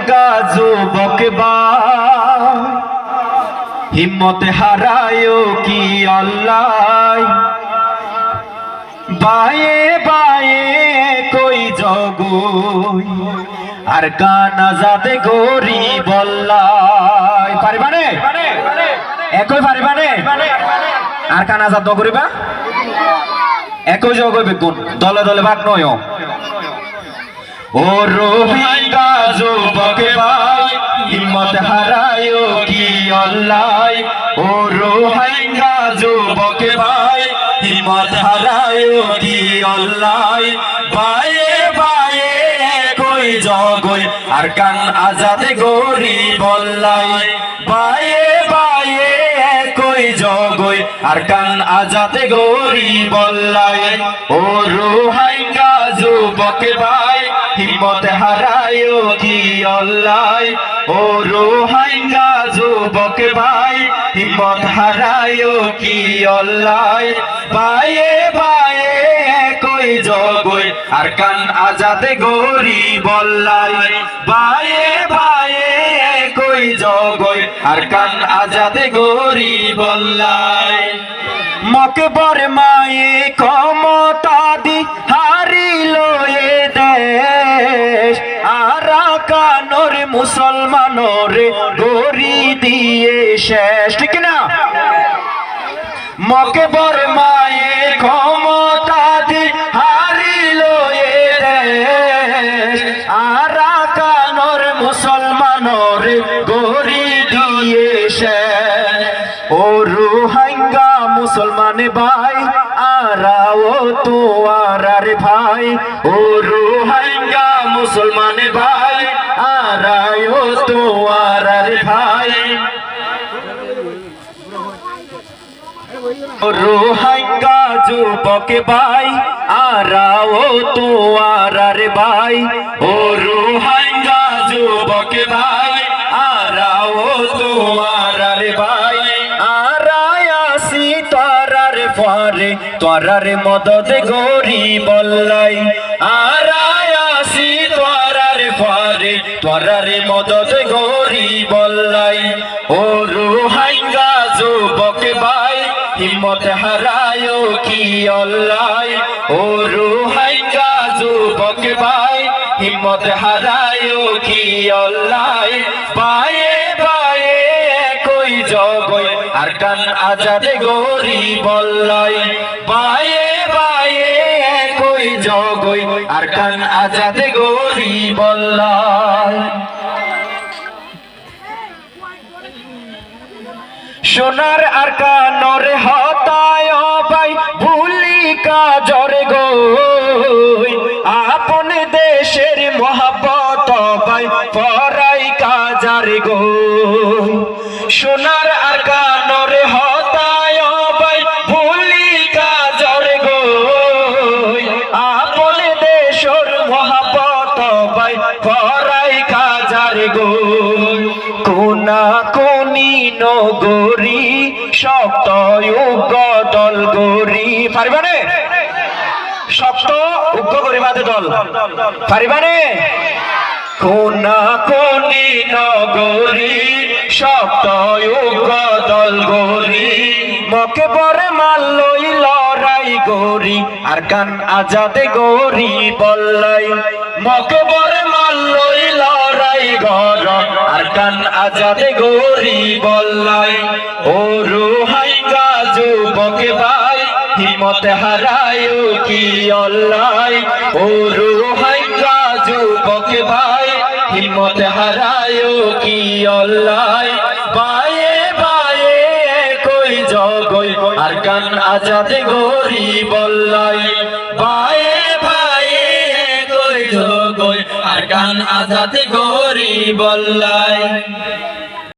হাঙ্গা যুবক হিম্মত হারায় কি আল্লাহ বায়ে বায়ে কই জগই আর কানা যাতে গরি বল্লাই পারিবানে একই পারিবানে আর কানা যাত করিবা একই জগই গুণ দলে দলে ভাগ নয় ও রোহিঙ্গা যুবক ভাই হিম্মত হারায় কি আল্লাহ ও রোহিঙ্গা যুবক ভাই হিম্মত হারায় কি আল্লাহ বায়ে বায়ে কই জগই আর কান আজাদ গরি বল্লাই বায়ে বায়ে কই জগই আর কান আজাদ গরি বল্লাই ও রোহিঙ্গা যুবক ভাই হিম্মত হারায় কি আল্লাহ ও রোহিঙ্গা যুবক ভাই হিম্মত হারায় কি আল্লাহ বায়ে বায়ে কই জগই আর কান আজাদ গরি বল্লাই বায়ে বায়ে কই জগই আর কান আজাদ গরি বল্লাই মকবর মায়ে ক্ষমতা দি হারিল এ দেশ আরাকানোর মুসলমানোর গরি দিয়ে শেষ ঠিক না মকবর মায়ে ক্ষমতা দি হারিল এ দেশ আরাকানোর মুসলমানোর গরি দিয়ে শেষ ও রোহিঙ্গা মুসলমান ভাই আরাও তো আর ভাই ও রোহিঙ্গা মুসলমান ভাই আরাও তো আর ভাই রোহিঙ্গা যুবক ভাই আরাও তো আর ভাই ও রোহিঙ্গা যুবক ভাই আরাও তো আর ভাই আরায়াসি তোরার ফারে তোরার মদদ গরি বল্লাই আরায়াসি তোরার ফারে তোরার মদদ গরি বল্লাই ও রোহিঙ্গা যুবক ভাই হিম্মত হারায় কি আল্লাহ ও রোহিঙ্গা যুবক ভাই হিম্মত হারায় কি আল্লাহ বায়ে বায়ে কই জগই আর কান আজাদ গরি বল্লাই বায়ে বায়ে কই জগই আর কান আজাদ গরি বল্লাই সোনার আর কানর হতায় ভাই ভুলি কাজর গই আপন দেশের মহাব্বত ভাই পরাই কাজার গই সোনার আর কানর হতায় ভাই ভুলি কাজর গই আপন দেশের মহাব্বত ভাই পরাই কাজার গই কোনা কোনি নগরী শক্ত দল গরি পারিবানে শক্ত উগ্র গরি বাদে দল পারিবানে কোনা কোনি নগরী শক্ত উগ্র দল গরি মকবর মাল্লই লড়াই গরি আর কান আজাদ গরি বল্লাই মকবর মাল্লই লড়াই গর আর কান আজাদ গরি বল্লাই ও রোহিঙ্গা যুবক ভাই হিম্মত হারায় কি আল্লাহ ও রোহিঙ্গা যুবক ভাই হিম্মত হারায় কি আল্লাহ বায়ে বায়ে কই জগই আর কান আজাদ গরি বল্লাই বায়ে বায়ে কই জগই আর কান আজাদ গরি বল্লাই।